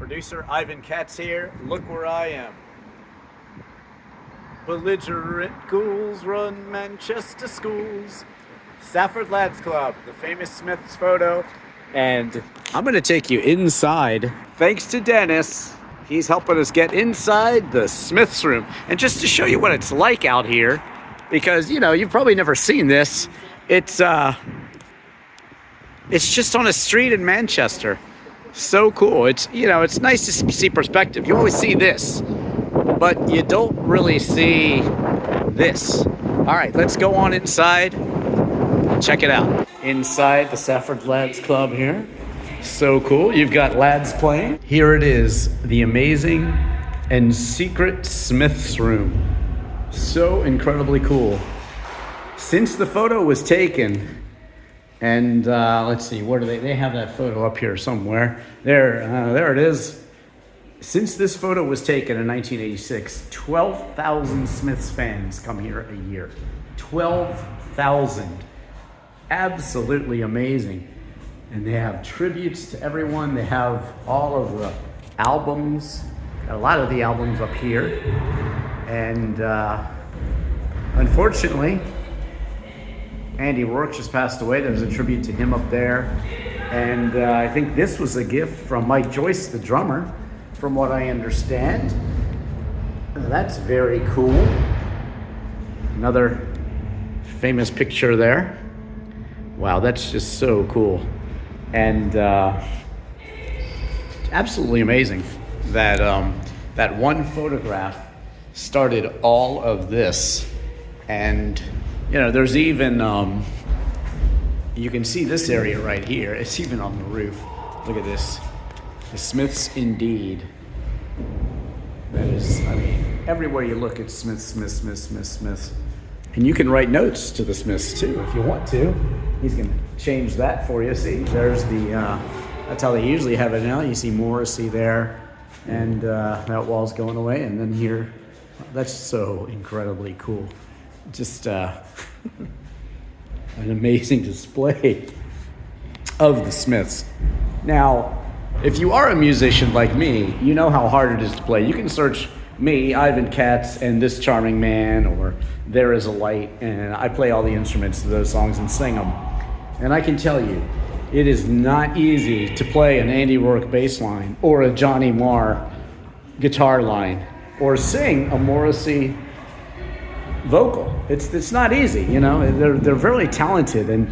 Producer Ivan Katz here. Look where I am. Belligerent ghouls run Manchester schools. Salford Lads Club, the famous Smiths photo. And I'm going to take you inside. Thanks to Dennis. He's helping us get inside the Smiths room. And just to show you what it's like out here, because, you know, you've probably never seen this. It's just on a street in Manchester. So cool. It's, you know, it's nice to see perspective. You always see this, but you don't really see this. All right, let's go on inside and check it out. Inside the Salford Lads Club here. So cool. You've got lads playing. Here it is, the amazing and secret Smiths room. So incredibly cool. Since the photo was taken, and let's see, where do they have that photo up here somewhere. There it is. Since this photo was taken in 1986, 12,000 Smiths fans come here a year. 12,000. Absolutely amazing. And they have tributes to everyone. They have all of the albums, a lot of the albums up here. And unfortunately, Andy Rourke just passed away. There's a tribute to him up there. And I think this was a gift from Mike Joyce, the drummer, from what I understand. That's very cool. Another famous picture there. Wow, that's just so cool. And absolutely amazing that that one photograph started all of this. And you know, there's even, you can see this area right here. It's even on the roof. Look at this. The Smiths indeed. That is, I mean, everywhere you look, it's Smiths, Smiths, Smiths, Smiths, Smiths. And you can write notes to the Smiths too, if you want to. He's gonna change that for you. See, there's the, that's how they usually have it now. You see Morrissey there, and that wall's going away. And then here, that's so incredibly cool. Just an amazing display of the Smiths. Now, if you are a musician like me, you know how hard it is to play. You can search me, Ivan Katz, and This Charming Man, or There Is a Light, and I play all the instruments to those songs and sing them. And I can tell you, it is not easy to play an Andy Rourke bass line, or a Johnny Marr guitar line, or sing a Morrissey vocal. It's not easy, you know. They're very talented, and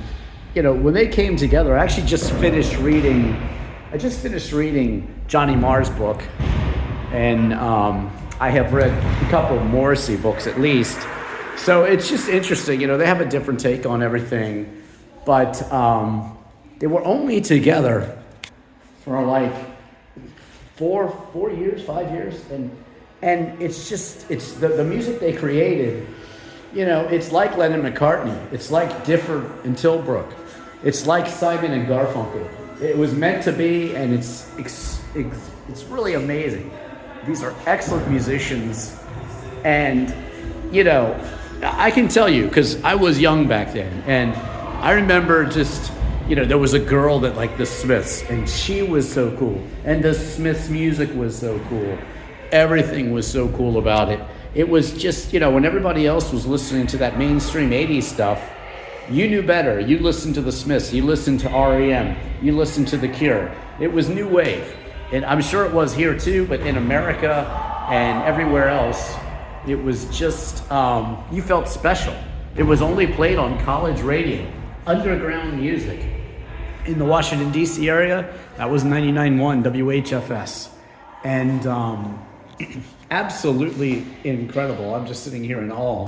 you know, when they came together, I actually just finished reading Johnny Marr's book, and I have read a couple of Morrissey books at least. So it's just interesting, you know. They have a different take on everything, but they were only together for like 5 years, and it's just the music they created. You know, it's like Lennon McCartney. It's like Difford and Tilbrook. It's like Simon and Garfunkel. It was meant to be, and it's really amazing. These are excellent musicians, and you know, I can tell you because I was young back then, and I remember just, you know, there was a girl that liked the Smiths, and she was so cool, and the Smiths music was so cool. Everything was so cool about it. It was just, you know, when everybody else was listening to that mainstream 80s stuff, you knew better. You listened to the Smiths, you listened to REM, you listened to The Cure. It was new wave. And I'm sure it was here too, but in America and everywhere else, it was just, you felt special. It was only played on college radio, underground music. In the Washington, D.C. area, that was 99.1 WHFS. And absolutely incredible. I'm just sitting here in awe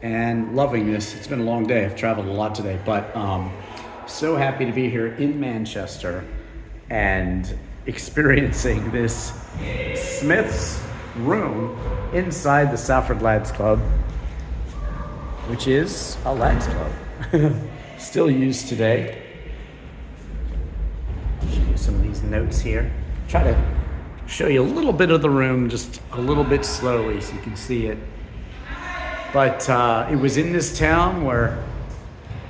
and loving this. It's been a long day. I've traveled a lot today, but so happy to be here in Manchester and experiencing this Smiths room inside the Salford Lads Club, which is a lads club. Still used today. I'll show you some of these notes here. Try to show you a little bit of the room, just a little bit slowly so you can see it. But it was in this town where,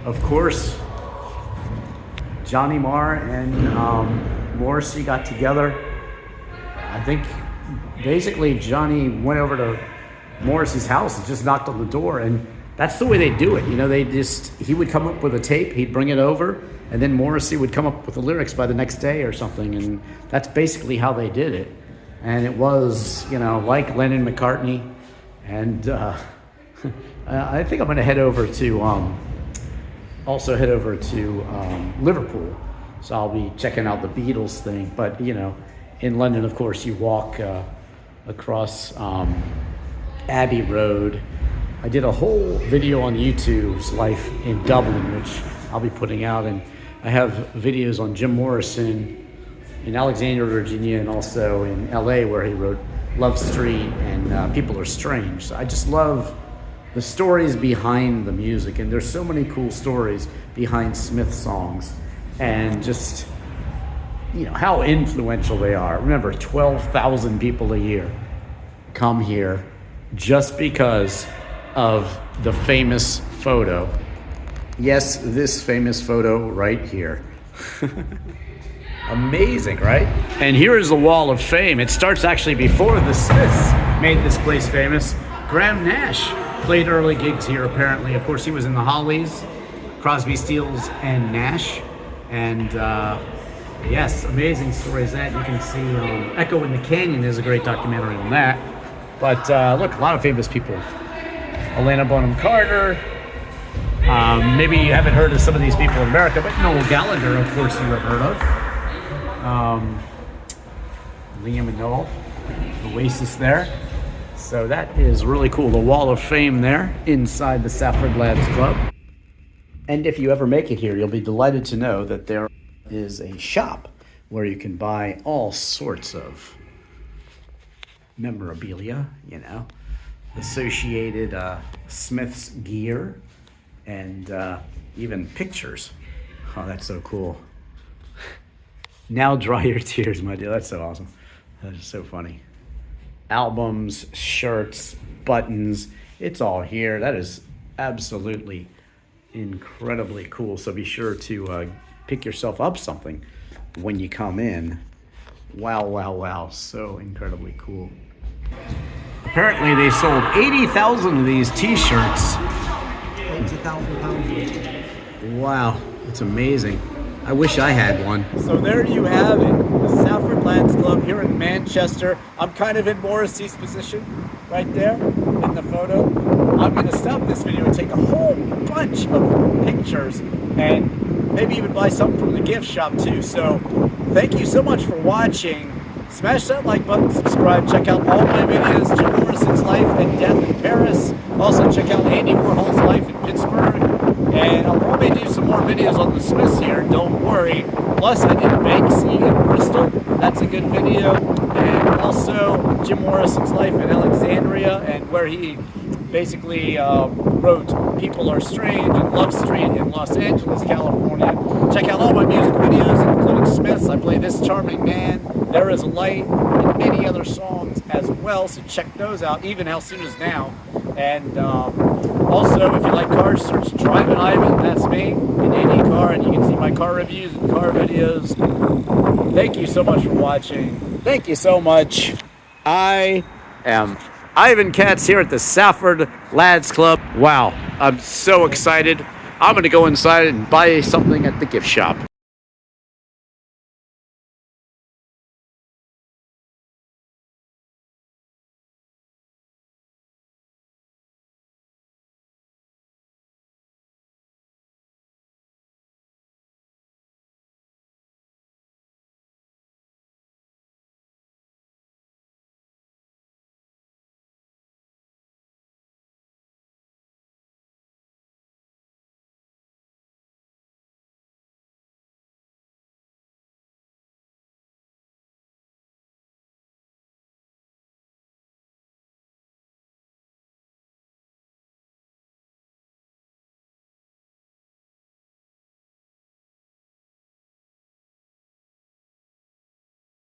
of course, Johnny Marr and Morrissey got together I think basically Johnny went over to Morrissey's house and just knocked on the door, and that's the way they do it. You know, he would come up with a tape, he'd bring it over, and then Morrissey would come up with the lyrics by the next day or something, and that's basically how they did it. And it was, you know, like Lennon McCartney, and I think I'm going to head over to Liverpool, so I'll be checking out the Beatles thing. But you know, in London, of course, you walk across Abbey Road. I did a whole video on YouTube's life in Dublin, which I'll be putting out, and I have videos on Jim Morrison in Alexandria, Virginia, and also in LA, where he wrote Love Street and People Are Strange. So I just love the stories behind the music, and there's so many cool stories behind Smith songs, and just, you know, how influential they are. Remember, 12,000 people a year come here just because of the famous photo. Yes, this famous photo right here. Amazing, right? And here is the Wall of Fame. It starts actually before the Smiths made this place famous. Graham Nash played early gigs here, apparently. Of course, he was in the Hollies, Crosby, Stills, and Nash. And yes, amazing stories that you can see. Echo in the Canyon is a great documentary on that. But look, a lot of famous people. Helena Bonham Carter. Maybe you haven't heard of some of these people in America, but Noel Gallagher, of course, you have heard of. Liam and Noel, Oasis there. So that is really cool. The Wall of Fame there inside the Salford Lads Club. And if you ever make it here, you'll be delighted to know that there is a shop where you can buy all sorts of memorabilia, you know, associated Smith's gear, and even pictures. Oh, that's so cool. Now dry your tears, my dear. That's so awesome. That is so funny. Albums, shirts, buttons, it's all here. That is absolutely incredibly cool. So be sure to pick yourself up something when you come in. Wow, wow, wow. So incredibly cool. Apparently they sold 80,000 of these t-shirts. 80,000 pounds. Wow, that's amazing. I wish I had one. So there you have it, the Salford Lads Club here in Manchester. I'm kind of in Morrissey's position right there in the photo. I'm going to stop this video and take a whole bunch of pictures and maybe even buy something from the gift shop too. So thank you so much for watching. Smash that like button, subscribe, check out all my videos, Jim Morrison's life and death in Paris. Also check out Andy Warhol's life in Pittsburgh. And I'll probably do some more videos on the Smiths here, don't worry. Plus I did a Banksy in Bristol, that's a good video. And also Jim Morrison's life in Alexandria, and where he basically wrote People Are Strange and Love Street in Los Angeles, California. Check out all my music videos, including Smiths. I play This Charming Man, There Is a Light, and many other songs as well, so check those out, even How Soon Is Now. And also, if you like cars, search Driving Ivan, that's me, in any car, and you can see my car reviews and car videos. Thank you so much for watching. Thank you so much. I am Ivan Katz here at the Salford Lads Club. Wow, I'm so excited. I'm going to go inside and buy something at the gift shop.